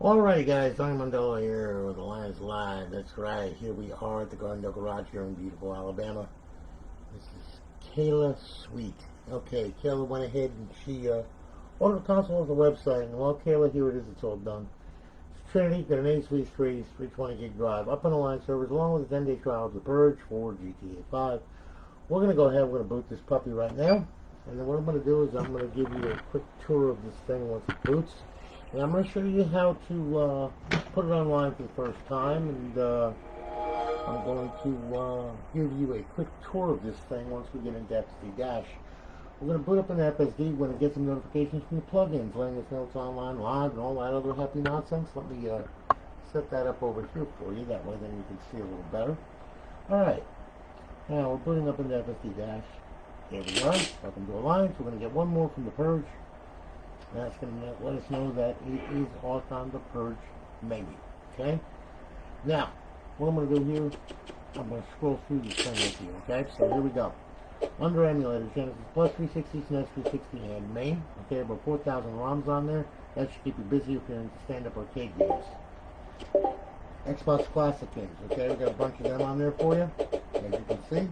Alright guys, I'm Mondello here with Alliance Live. That's right, here we are at the Gardendale Garage here in beautiful Alabama. This is Kayla Sweet. Okay, Kayla went ahead and she ordered a console off the website, and well, Kayla, here it is, it's all done. It's Trinity, got an 8 sweet 320 gig drive, up on Alliance servers, along with a 10-day trial of the Purge for GTA 5. We're going to go ahead, we're going to boot this puppy right now, and then what I'm going to do is I'm going to give you a quick tour of this thing once it boots. And I'm going to show you how to put it online for the first time, and I'm going to give you a quick tour of this thing once we get into FSD Dash. We're going to boot up an FSD when it gets some notifications from the plugins, letting us know it's online, live, and all that other happy nonsense. Let me set that up over here for you, that way then you can see a little better. Alright, now we're booting up into FSD Dash. There we are, welcome to Alliance. We're going to get one more from the Purge. That's going to let us know that it is all on the Purge, maybe. Okay? Now, what I'm going to do here, I'm going to scroll through this thing with you. Okay? So here we go. Under emulators, Genesis Plus 360, SNES 360, and MAME. Okay, about 4,000 ROMs on there. That should keep you busy if you're into stand-up arcade games. Xbox Classic games. Okay, we got a bunch of them on there for you, as you can see.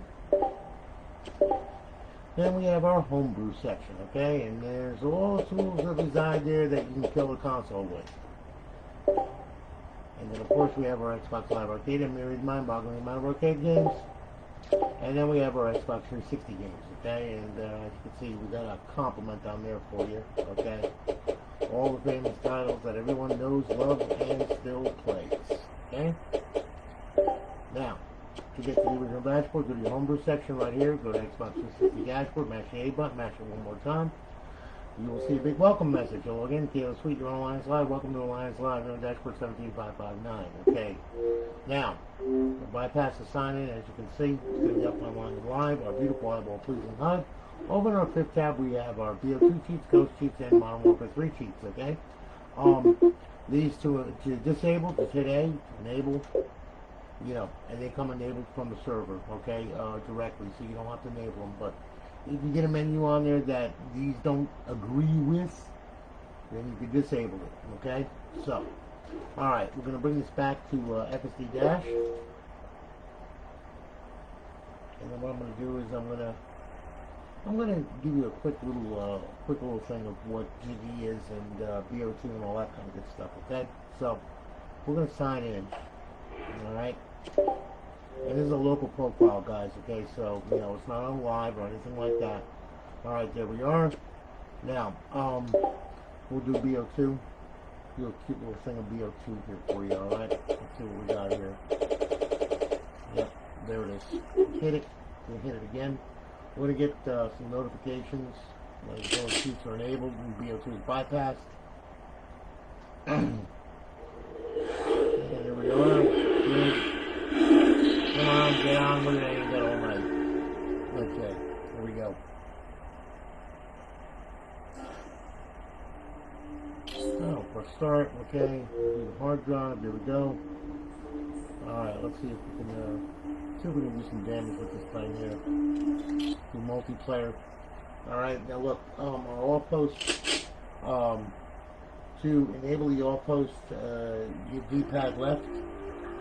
Then we have our homebrew section, okay, and there's all the tools that reside there that you can kill the console with. And then of course we have our Xbox Live Arcade and myriad mind-boggling amount of arcade games. And then we have our Xbox 360 games, okay, and as you can see we got a complement down there for you, okay. All the famous titles that everyone knows, loves, and still plays, okay. Now, to get to the original dashboard, go to your homebrew section right here, go to Xbox 360 dashboard, mash the A button, mash it one more time. You will see a big welcome message. You'll log in, Kayla Sweet, you're on Alliance Live, welcome to Alliance Live, you're on dashboard 17559, okay. Now, we'll bypass the sign in, as you can see, it's going to be up on Alliance Live, our beautiful eyeball pleasing HUD. Over in our fifth tab, we have our BO2 cheats, Ghost cheats, and Modern Warfare 3 cheats, okay. These two, to disable, just hit A, enable. You know, and they come enabled from the server, okay, directly, so you don't have to enable them. But if you get a menu on there that these don't agree with, then you can disable it, okay? So, alright, we're going to bring this back to FSD Dash. And then what I'm going to do is I'm going to give you a quick little thing of what Jiggy is and BO2 and all that kind of good stuff, okay? So, we're going to sign in, alright? And this is a local profile, guys, okay, so, you know, it's not on live or anything like that. Alright, there we are. Now, we'll do BO2. Do a cute little thing of BO2 here for you, alright? Let's see what we got here. Yep, there it is. Hit it. We'll hit it again. We're going to get some notifications. Like those sheets are enabled and BO2 is bypassed. And there we are. Come on, get on, look at that, you got all night. Okay, here we go. Oh, for start, okay, do the hard drive, there we go. Alright, let's see if we can do some damage with this thing here. Do multiplayer. Alright, now look, our Offhosts, to enable the Offhost, you D-pad left,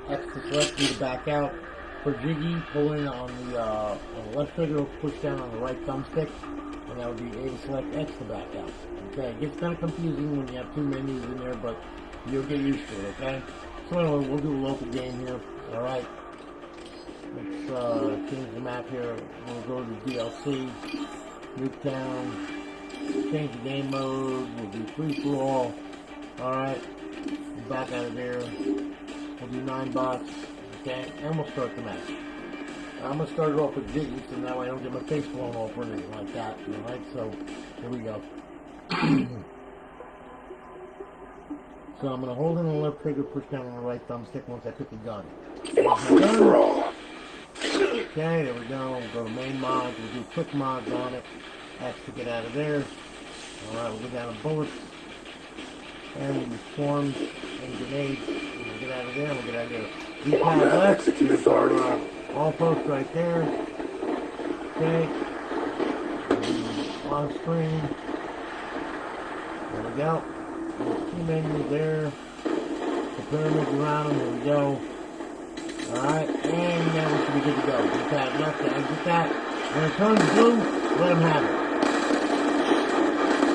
X to select, D to back out. For Jiggy, pull in on the left trigger, push down on the right thumbstick, and that would be A to select, X to back out. Okay, it gets kind of confusing when you have two menus in there, but you'll get used to it, okay? So anyway, we'll do a local game here, alright? Let's change the map here. We'll go to DLC, Nuketown, change the game mode, we'll do free-for-all, alright? Back out of there. We'll do 9 bots, okay, and we'll start the match. I'm going to start it off with Jiggy, so now I don't get my face blown off or anything like that, alright, so here we go. So I'm going to hold in on the left trigger, push down on the right thumbstick once I pick the gun. Okay, there we go, we'll go to main mods, we'll do quick mods on it, X to get out of there. Alright, we'll go down to bullets, and we'll use swarms and grenades. We'll get out of there, we'll get out of there. D-pad left, here's our Offhosts right there. Okay. On screen. There we go. There's two menus there. the pyramids around them. There we go. Alright, and now we should be good to go. Get that left, get that. When it turns blue, let them have it.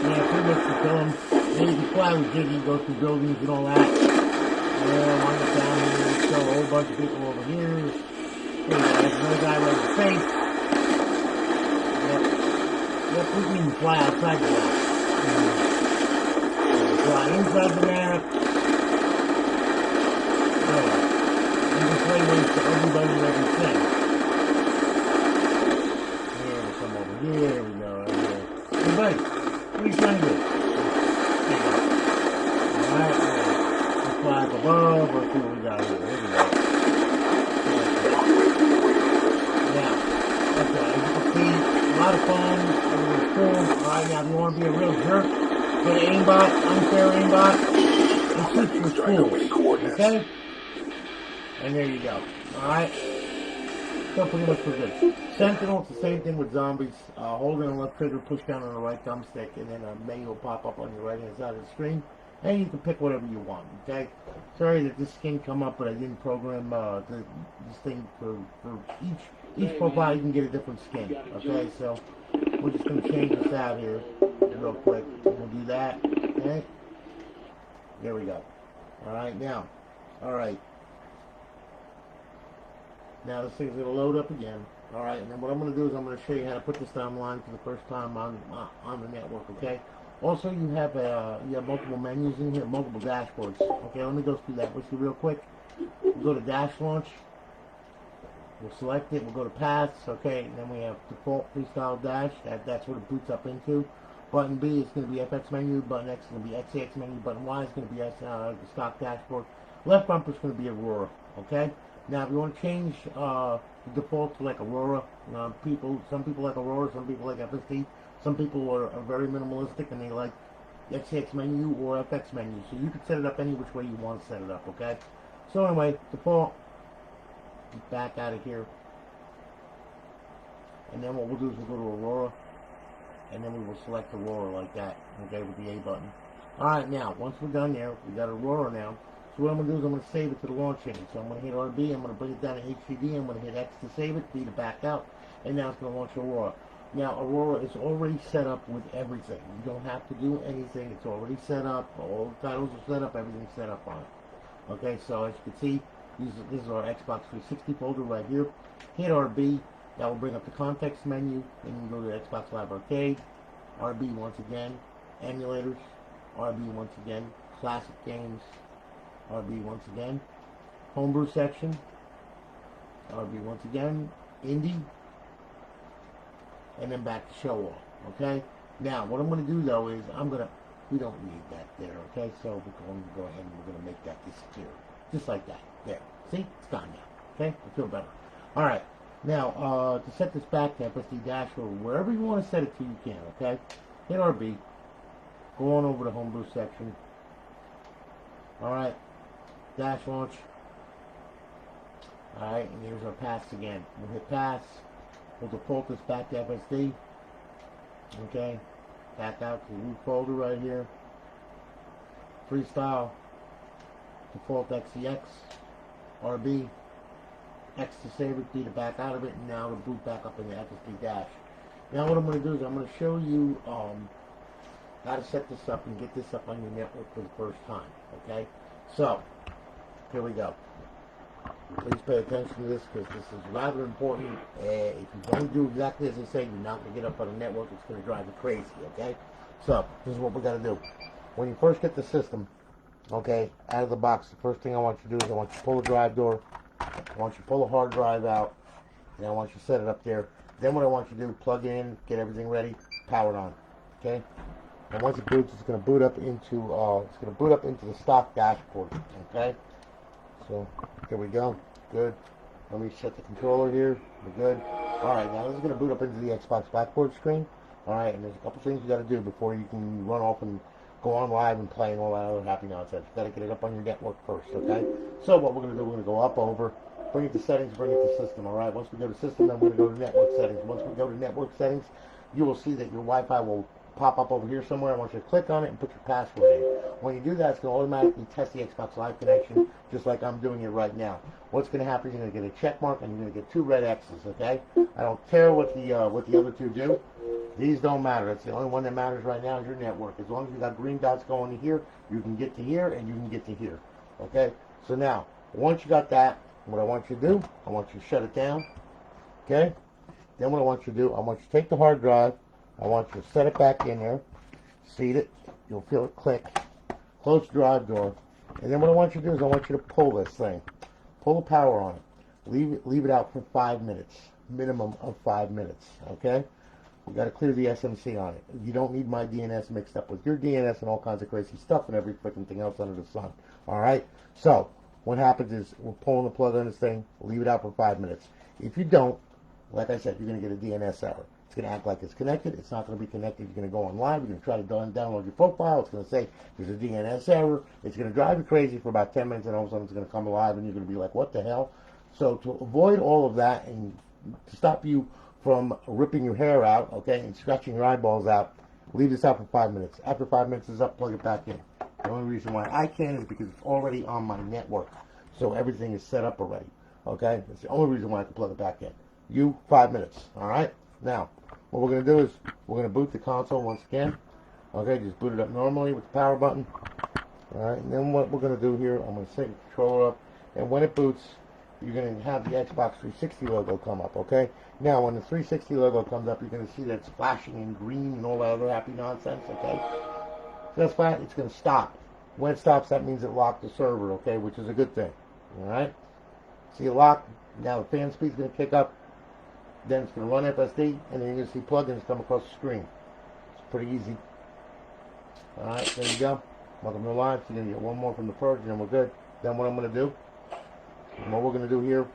Yeah, pretty much to kill them. Then you can fly with Jiggy, go through buildings and all that. Yeah, wind up down here, kill a whole bunch of people over here. There you go, there's another guy right in the face. Yep, we can even fly outside the map. We can fly inside the map. And just lay waste to everybody and everything. Here, we come over here, there we go, right here. Hey, buddy, what are you trying to do? There you go. Alright, let's fly up above, let's see what we got here. Here we go. Now, okay, as you can see, a lot of fun, everything's cool. Alright, now if you want to be a real jerk, go to aimbot, unfair aimbot, and shoot your schools, okay? And there you go. Alright? So pretty much we're good. Sentinel, it's the same thing with zombies. Hold in the left trigger, push down on the right thumbstick, and then a menu will pop up on your right hand side of the screen. And you can pick whatever you want, okay? Sorry that this skin come up, but I didn't program this thing for each profile. You can get a different skin, okay? So we're just going to change this out here real quick. We'll do that, okay? There we go. Alright, now. Alright. Now this thing's going to load up again. Alright, and then what I'm going to do is I'm going to show you how to put this online for the first time on the network, okay? Also, you have multiple menus in here, multiple dashboards. Okay, let me go through that with you real quick. We'll go to Dash Launch. We'll select it. We'll go to Paths, okay? And then we have Default Freestyle Dash. That's what it boots up into. Button B is going to be FX menu. Button X is going to be XAX menu. Button Y is going to be the stock dashboard. Left bumper is going to be Aurora, okay? Now, if you want to change the default to like Aurora, some people like Aurora, some people like FSD, some people are very minimalistic and they like XAX menu or FX menu. So you can set it up any which way you want to set it up, okay? So anyway, default, back out of here. And then what we'll do is we'll go to Aurora, and then we will select Aurora like that, okay, with the A button. Alright, now, once we're done there, we got Aurora now. So what I'm going to do is I'm going to save it to the launch engine. So I'm going to hit RB, I'm going to bring it down to HDD, I'm going to hit X to save it, B to back out, and now it's going to launch Aurora. Now Aurora is already set up with everything. You don't have to do anything, it's already set up, all the titles are set up, everything's set up on it. Okay, so as you can see, this is our Xbox 360 folder right here. Hit RB, that will bring up the context menu, then you can go to Xbox Live Arcade, RB once again, emulators, RB once again, classic games, RB once again, homebrew section, RB once again, indie, and then back to show all, okay? Now, what I'm going to do, though, is we don't need that there, okay? So we're going to go ahead and we're going to make that disappear. Just like that. There. See? It's gone now, okay? I feel better. All right. Now, to set this back to FSD Dash or wherever you want to set it to, you can, okay? Hit RB. Go on over to homebrew section. All right. Dash launch. All right, and here's our paths again. We'll hit paths. We'll default this back to FSD. Okay. Back out to the root folder right here. Freestyle. Default XEX. RB. X to save it, B to back out of it, and now to boot back up into FSD Dash. Now what I'm going to do is I'm going to show you how to set this up and get this up on your network for the first time. Okay? So, here we go. Please pay attention to this because this is rather important. If you don't do exactly as I say, you're not going to get up on the network. It's going to drive you crazy, okay? So, this is what we got to do. When you first get the system, okay, out of the box, the first thing I want you to do is I want you to pull the drive door. I want you to pull the hard drive out. And I want you to set it up there. Then what I want you to do, plug it in, get everything ready, power it on, okay? And once it boots, it's going to boot up into the stock dashboard, okay? So, here we go. Good. Let me set the controller here. We're good. Alright, now this is going to boot up into the Xbox Blackboard screen. Alright, and there's a couple things you got to do before you can run off and go on live and play and all that other happy nonsense. You got to get it up on your network first, okay? So what we're going to do, we're going to go up over, bring it to settings, bring it to system, alright? Once we go to system, then we're going to go to network settings. Once we go to network settings, you will see that your Wi-Fi will pop up over here somewhere. I want you to click on it and put your password in. When you do that, it's going to automatically test the Xbox Live connection, just like I'm doing it right now. What's going to happen is you're going to get a check mark and you're going to get 2 red X's, okay? I don't care what the other 2 do. These don't matter. That's the only one that matters right now is your network. As long as you got green dots going to here, you can get to here and you can get to here, okay? So now, once you got that, what I want you to do, I want you to shut it down, okay? Then what I want you to do, I want you to take the hard drive, I want you to set it back in there, seat it, you'll feel it click, close the drive door, and then what I want you to do is I want you to pull this thing, pull the power on it, leave it out for 5 minutes, minimum of 5 minutes, okay? You got to clear the SMC on it. You don't need my DNS mixed up with your DNS and all kinds of crazy stuff and every freaking thing else under the sun, all right? So, what happens is we're pulling the plug on this thing, leave it out for 5 minutes. If you don't, like I said, you're going to get a DNS error. It's going to act like it's connected. It's not going to be connected. You're going to go online. You're going to try to download your profile. It's going to say there's a DNS error. It's going to drive you crazy for about 10 minutes, and all of a sudden it's going to come alive, and you're going to be like, what the hell? So to avoid all of that and to stop you from ripping your hair out, okay, and scratching your eyeballs out, leave this out for 5 minutes. After 5 minutes is up, plug it back in. The only reason why I can is because it's already on my network. So everything is set up already, okay? That's the only reason why I can plug it back in. 5 minutes, all right? Now, what we're going to do is we're going to boot the console once again. Okay, just boot it up normally with the power button. All right, and then what we're going to do here, I'm going to set the controller up, and when it boots, you're going to have the Xbox 360 logo come up, okay? Now, when the 360 logo comes up, you're going to see that it's flashing in green and all that other happy nonsense, okay? So that's fine. It's going to stop. When it stops, that means it locked the server, okay, which is a good thing, all right? See it locked. Now the fan speed's going to kick up. Then it's going to run FSD, and then you're going to see plugins come across the screen. It's pretty easy. All right, there you go. Welcome to live. So you're going to get one more from the Purge, and then we're good. Then what I'm going to do, and what we're going to do here,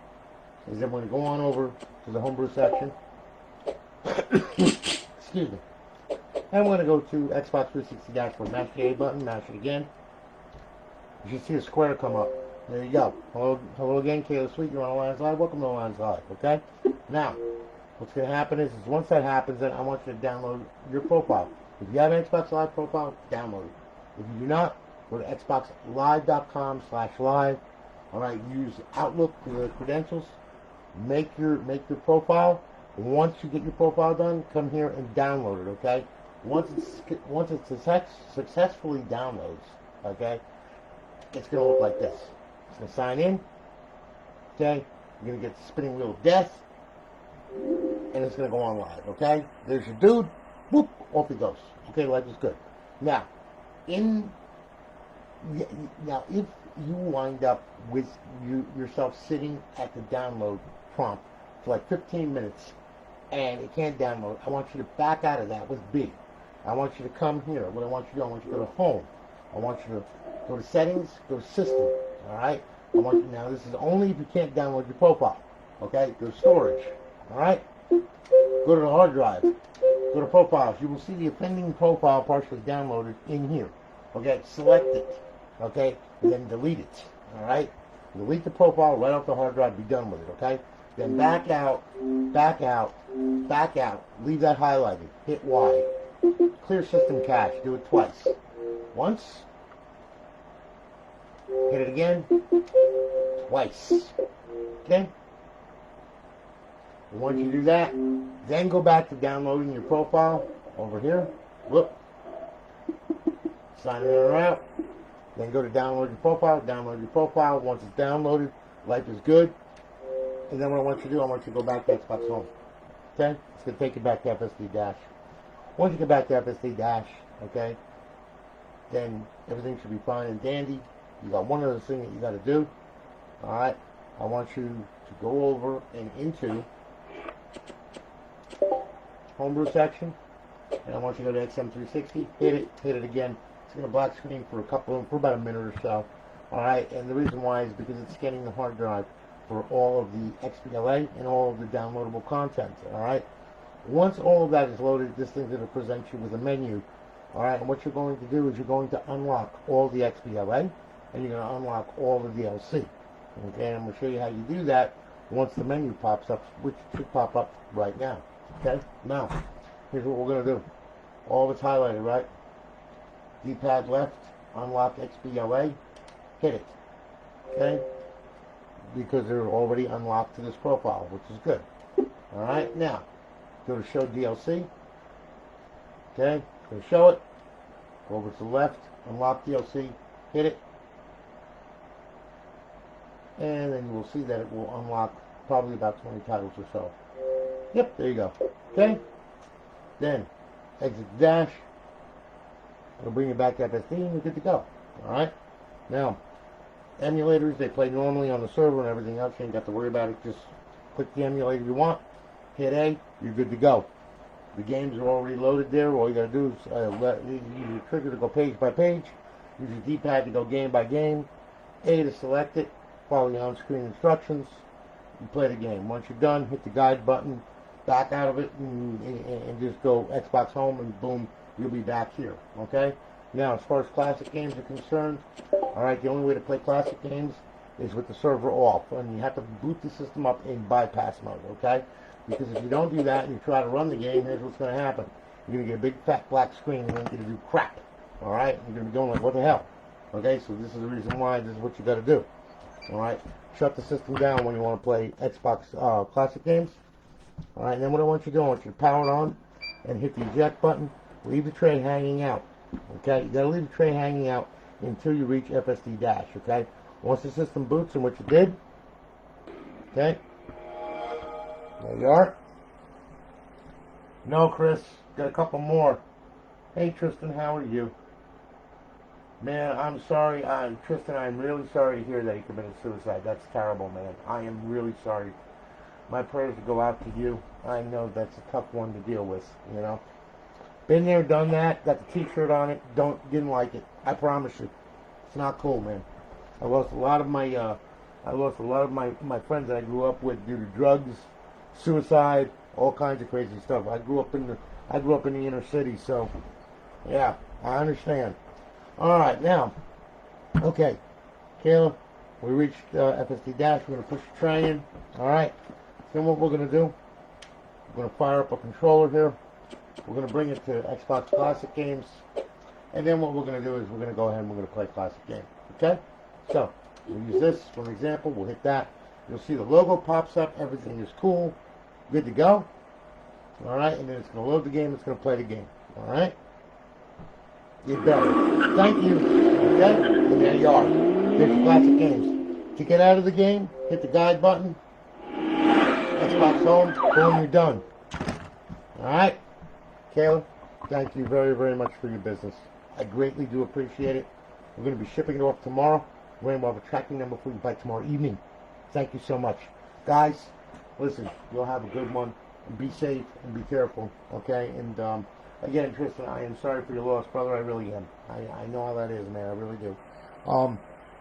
is then we're going to go on over to the homebrew section. Excuse me. And we're going to go to Xbox 360 dashboard. Mash the A button, mash it again. You should see a square come up. There you go. Hello again, Kayla Sweet. You're on Alliance Live. Welcome to Alliance Live, okay? Now, what's going to happen is once that happens, then I want you to download your profile. If you have an Xbox Live profile, download it. If you do not, go to xboxlive.com/live. All right, use Outlook for the credentials. Make your profile. Once you get your profile done, come here and download it, okay? Once it successfully downloads, okay, it's going to look like this. It's going to sign in, okay? You're going to get the spinning wheel of death, and it's going to go on live, okay? There's your dude, whoop, off he goes. Okay, life is good. Now, if you wind up with yourself sitting at the download prompt for like 15 minutes and it can't download, I want you to back out of that with B. I want you to come here. What I want you to do, I want you to go to Home. I want you to go to Settings, go to System, all right? Now, this is only if you can't download your profile, okay? Go to Storage, all right? Go to the hard drive. Go to Profiles. You will see the offending profile partially downloaded in here, okay? Select it, okay? And then delete it, all right? Delete the profile right off the hard drive. Be done with it, okay? Then back out, back out, back out. Leave that highlighted. Hit Y. Clear system cache. Do it twice. Once. Hit it again. Twice. Okay? Once you do that, then go back to downloading your profile over here. Whoop. Sign in or out. Then go to download your profile. Download your profile. Once it's downloaded, life is good. And then what I want you to do, I want you to go back to Xbox Home. Okay? It's going to take you back to FSD Dash. Once you get back to FSD Dash, okay, then everything should be fine and dandy. You got one other thing that you got to do. Alright? I want you to go over and into Homebrew section. And I want you to go to XM360. Hit it again. It's going to black screen for about a minute or so. Alright? And the reason why is because it's scanning the hard drive for all of the XBLA and all of the downloadable content, all right? Once all of that is loaded, this thing's going to present you with a menu, all right? And what you're going to do is you're going to unlock all the XBLA, and you're going to unlock all the DLC, okay? And I'm going to show you how you do that once the menu pops up, which should pop up right now, okay? Now, here's what we're going to do. All of it's highlighted, right? D-pad left, unlock XBLA, hit it, okay? Because they're already unlocked to this profile, which is good. All right, now go to show DLC. Okay, go to show it. Go over to the left, unlock DLC, hit it, and then you will see that it will unlock probably about 20 titles or so. Yep, there you go. Okay, then exit the dash. It'll bring you back to FSD and you're good to go. All right, now emulators, they play normally on the server and everything else. You ain't got to worry about it. Just click the emulator you want, hit A, you're good to go. The games are already loaded there. All you got to do is use your trigger to go page by page, use your D-pad to go game by game, A to select it, follow the on-screen instructions, you play the game. Once you're done, hit the guide button, back out of it, and just go Xbox Home, and boom, you'll be back here. Okay? Now, as far as classic games are concerned, alright, the only way to play classic games is with the server off. And you have to boot the system up in bypass mode, okay? Because if you don't do that and you try to run the game, here's what's going to happen. You're going to get a big fat black screen and you're going to do crap. Alright? You're going to be going like, what the hell? Okay, so this is the reason why this is what you got to do. Alright? Shut the system down when you want to play Xbox classic games. Alright, and then what I want you to do, I want you to power it on and hit the eject button. Leave the tray hanging out. Okay, you gotta leave the tray hanging out until you reach FSD dash. Okay, once the system boots, and what you did, okay, there you are. No, Chris, got a couple more. Hey, Tristan, how are you? Man, I'm sorry. Tristan, I'm really sorry to hear that he committed suicide. That's terrible, man. I am really sorry. My prayers go out to you. I know that's a tough one to deal with, you know. Been there, done that, got the t-shirt on it, didn't like it. I promise you. It's not cool, man. I lost a lot of my friends that I grew up with due to drugs, suicide, all kinds of crazy stuff. I grew up in the inner city, so yeah, I understand. Alright, now, okay, Kayla, we reached FSD dash, we're gonna push the tray in. Alright, then what we're gonna do, we're gonna fire up a controller here. We're going to bring it to Xbox Classic games. And then what we're going to do is we're going to go ahead and we're going to play Classic game. Okay? So, we'll use this for an example. We'll hit that. You'll see the logo pops up. Everything is cool. Good to go. Alright? And then it's going to load the game. It's going to play the game. Alright? Get better. Thank you. Okay? And there you are. There's your Classic games. To get out of the game, hit the guide button. Xbox Home. Boom, you're done. Alright? Kayla, thank you very, very much for your business. I greatly do appreciate it. We're going to be shipping it off tomorrow. We're going to have a tracking number for you by tomorrow evening. Thank you so much. Guys, listen, you'll have a good one. Be safe and be careful, okay? And again, Tristan, I am sorry for your loss, brother. I really am. I know how that is, man. I really do.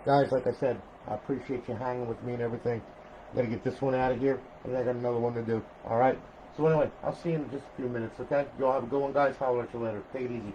Guys, like I said, I appreciate you hanging with me and everything. I'm going to get this one out of here, and I got another one to do. All right? So anyway, I'll see you in just a few minutes, okay? Y'all have a good one, guys. Holler at you later. Take it easy.